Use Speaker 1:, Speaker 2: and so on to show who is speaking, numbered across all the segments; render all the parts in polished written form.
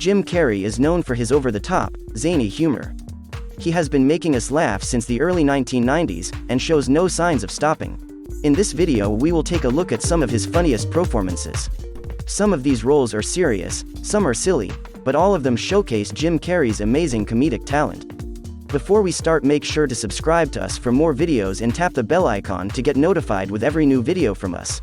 Speaker 1: Jim Carrey is known for his over-the-top, zany humor. He has been making us laugh since the early 1990s, and shows no signs of stopping. In this video we will take a look at some of his funniest performances. Some of these roles are serious, some are silly, but all of them showcase Jim Carrey's amazing comedic talent. Before we start, make sure to subscribe to us for more videos and tap the bell icon to get notified with every new video from us.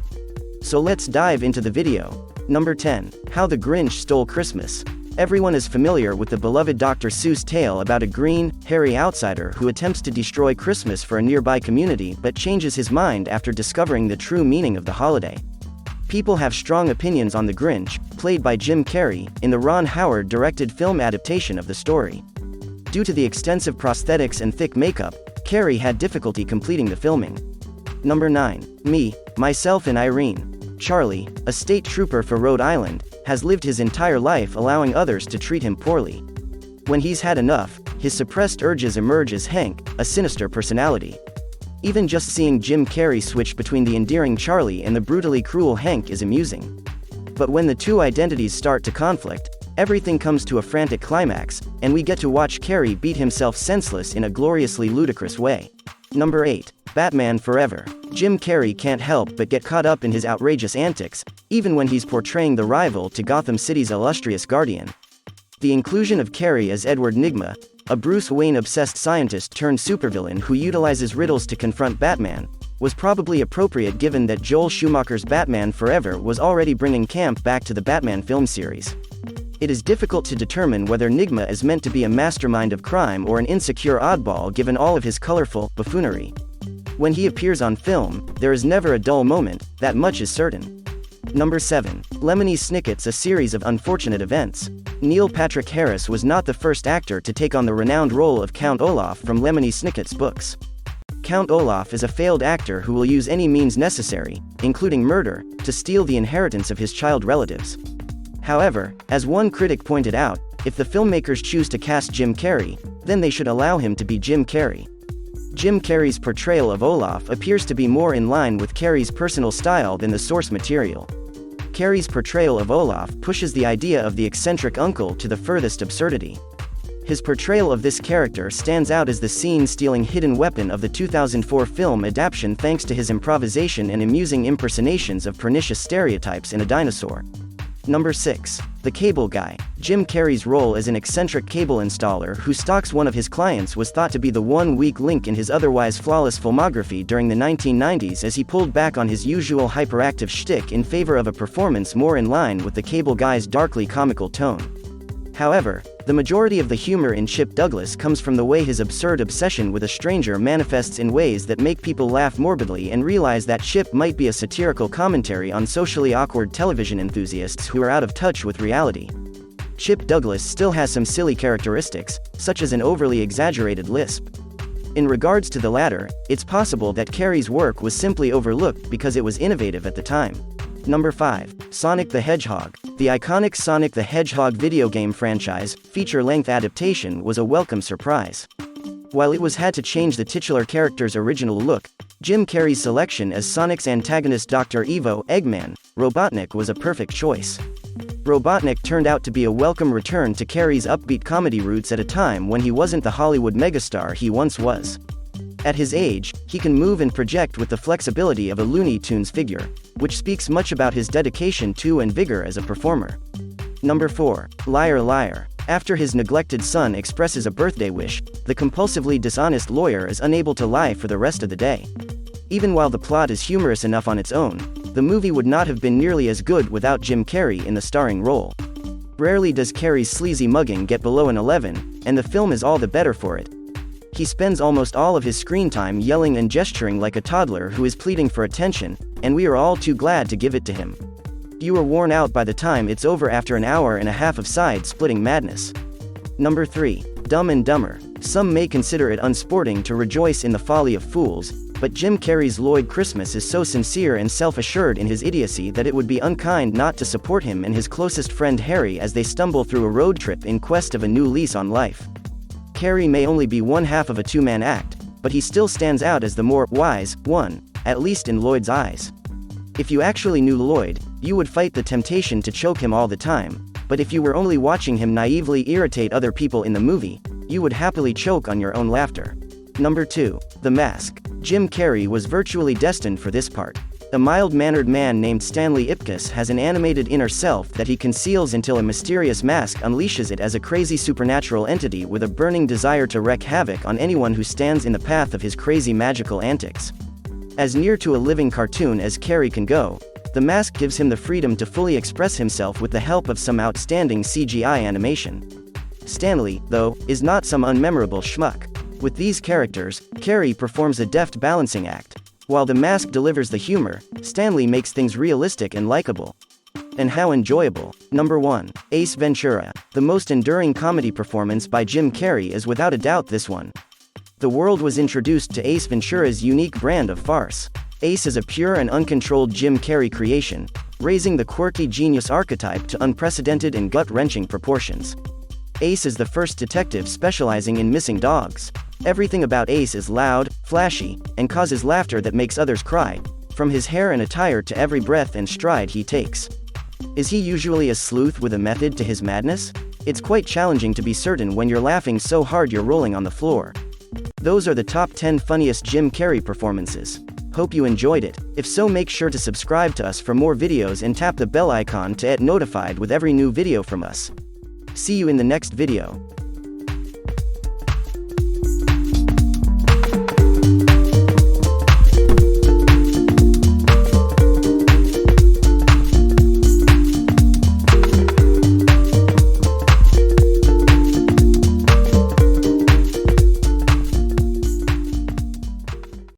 Speaker 1: So let's dive into the video. Number 10. How the Grinch Stole Christmas. Everyone is familiar with the beloved Dr. Seuss tale about a green, hairy outsider who attempts to destroy Christmas for a nearby community but changes his mind after discovering the true meaning of the holiday. People have strong opinions on the Grinch, played by Jim Carrey, in the Ron Howard-directed film adaptation of the story. Due to the extensive prosthetics and thick makeup, Carrey had difficulty completing the filming. Number 9. Myself and Irene. Charlie, a state trooper for Rhode Island, has lived his entire life allowing others to treat him poorly. When he's had enough, his suppressed urges emerge as Hank, a sinister personality. Even just seeing Jim Carrey switch between the endearing Charlie and the brutally cruel Hank is amusing. But when the two identities start to conflict, everything comes to a frantic climax, and we get to watch Carrey beat himself senseless in a gloriously ludicrous way. Number 8. Batman Forever. Jim Carrey can't help but get caught up in his outrageous antics, even when he's portraying the rival to Gotham City's illustrious guardian. The inclusion of Carrey as Edward Nygma, a Bruce Wayne-obsessed scientist turned supervillain who utilizes riddles to confront Batman, was probably appropriate given that Joel Schumacher's Batman Forever was already bringing camp back to the Batman film series. It is difficult to determine whether Nygma is meant to be a mastermind of crime or an insecure oddball given all of his colorful buffoonery. When he appears on film, there is never a dull moment, that much is certain. Number 7. Lemony Snickets, a series of unfortunate events. Neil Patrick Harris was not the first actor to take on the renowned role of Count Olaf from Lemony Snickets' books. Count Olaf is a failed actor who will use any means necessary, including murder, to steal the inheritance of his child relatives. However, as one critic pointed out, if the filmmakers choose to cast Jim Carrey, then they should allow him to be Jim Carrey. Jim Carrey's portrayal of Olaf appears to be more in line with Carrey's personal style than the source material. Carrey's portrayal of Olaf pushes the idea of the eccentric uncle to the furthest absurdity. His portrayal of this character stands out as the scene-stealing hidden weapon of the 2004 film adaptation thanks to his improvisation and amusing impersonations of pernicious stereotypes in a dinosaur. Number 6. The Cable Guy. Jim Carrey's role as an eccentric cable installer who stalks one of his clients was thought to be the one weak link in his otherwise flawless filmography during the 1990s as he pulled back on his usual hyperactive shtick in favor of a performance more in line with the Cable Guy's darkly comical tone. However, the majority of the humor in Chip Douglas comes from the way his absurd obsession with a stranger manifests in ways that make people laugh morbidly and realize that Chip might be a satirical commentary on socially awkward television enthusiasts who are out of touch with reality. Chip Douglas still has some silly characteristics, such as an overly exaggerated lisp. In regards to the latter, it's possible that Carrey's work was simply overlooked because it was innovative at the time. Number 5. Sonic the Hedgehog. The iconic Sonic the Hedgehog video game franchise feature-length adaptation was a welcome surprise. While it was had to change the titular character's original look, Jim Carrey's selection as Sonic's antagonist Dr. Evo Eggman Robotnik was a perfect choice. Robotnik turned out to be a welcome return to Carrey's upbeat comedy roots at a time when he wasn't the Hollywood megastar he once was. At his age, he can move and project with the flexibility of a Looney Tunes figure, which speaks much about his dedication to and vigor as a performer. Number 4. Liar Liar. After his neglected son expresses a birthday wish, the compulsively dishonest lawyer is unable to lie for the rest of the day. Even while the plot is humorous enough on its own, the movie would not have been nearly as good without Jim Carrey in the starring role. Rarely does Carrey's sleazy mugging get below an 11, and the film is all the better for it. He spends almost all of his screen time yelling and gesturing like a toddler who is pleading for attention, and we are all too glad to give it to him. You are worn out by the time it's over after an hour and a half of side-splitting madness. Number 3. Dumb and Dumber. Some may consider it unsporting to rejoice in the folly of fools, but Jim Carrey's Lloyd Christmas is so sincere and self-assured in his idiocy that it would be unkind not to support him and his closest friend Harry as they stumble through a road trip in quest of a new lease on life. Carrey may only be one half of a two-man act, but he still stands out as the more wise one, at least in Lloyd's eyes. If you actually knew Lloyd, you would fight the temptation to choke him all the time, But if you were only watching him naively irritate other people in the movie, you would happily choke on your own laughter. Number 2. The Mask. Jim Carrey was virtually destined for this part. A mild-mannered man named Stanley Ipkiss has an animated inner self that he conceals until a mysterious mask unleashes it as a crazy supernatural entity with a burning desire to wreak havoc on anyone who stands in the path of his crazy magical antics. As near to a living cartoon as Carrey can go, the mask gives him the freedom to fully express himself with the help of some outstanding CGI animation. Stanley, though, is not some unmemorable schmuck. With these characters, Carrey performs a deft balancing act. While the mask delivers the humor, Stanley makes things realistic and likable. And how enjoyable. Number 1. Ace Ventura. The most enduring comedy performance by Jim Carrey is without a doubt this one. The world was introduced to Ace Ventura's unique brand of farce. Ace is a pure and uncontrolled Jim Carrey creation, raising the quirky genius archetype to unprecedented and gut-wrenching proportions. Ace is the first detective specializing in missing dogs. Everything about Ace is loud, flashy, and causes laughter that makes others cry, from his hair and attire to every breath and stride he takes. Is he usually a sleuth with a method to his madness? It's quite challenging to be certain when you're laughing so hard you're rolling on the floor. Those are the top 10 funniest Jim Carrey performances. Hope you enjoyed it. If so, make sure to subscribe to us for more videos and tap the bell icon to get notified with every new video from us. See you in the next video.